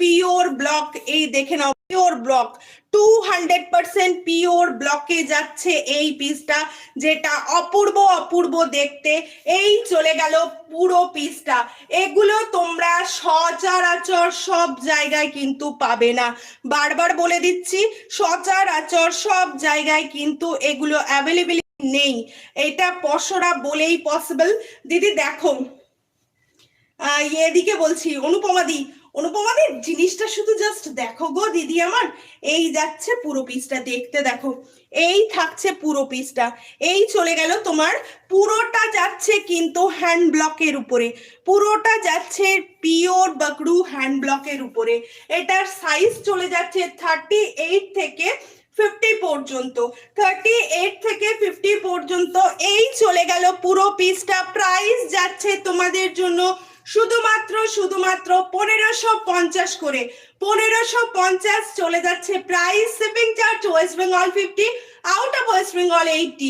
Pure block, এই দেখে নাও pure block, 200% pure ব্লকে যাচ্ছে এই পিসটা, যেটা অপূর্ব অপূর্ব দেখতে। এই চলে গেল পুরো পিসটা। এগুলো তোমরা সচরাচর সব জায়গায় কিন্তু পাবে না, বারবার বলে দিচ্ছি, সচরাচর সব জায়গায় কিন্তু এগুলো অ্যাভেলেবেল নেই। এটা পসরা বলেই পসিবল। দিদি দেখো, এদিকে বলছি অনুপমাদি, অনুপমাদি জিনিসটা শুধু জাস্ট দেখো গো দিদি আমার। এই যাচ্ছে পুরো পিসটা, দেখতে দেখো, এই থাকছে পুরো পিসটা। এই চলে গেল তোমার, পুরোটা যাচ্ছে কিন্তু হ্যান্ড ব্লকের উপরে, পুরোটা যাচ্ছে পিওর বাকরু হ্যান্ড ব্লকের উপরে। এটার সাইজ চলে যাচ্ছে 38 থেকে 50 পর্যন্ত, 38 থেকে 50 পর্যন্ত। এই চলে গেল পুরো পিসটা। প্রাইস যাচ্ছে তোমাদের জন্য শুধুমাত্র শুধুমাত্র 1550 করে, 1550 চলে যাচ্ছে price. Shipping charge West Bengal 50, out of West Bengal 80।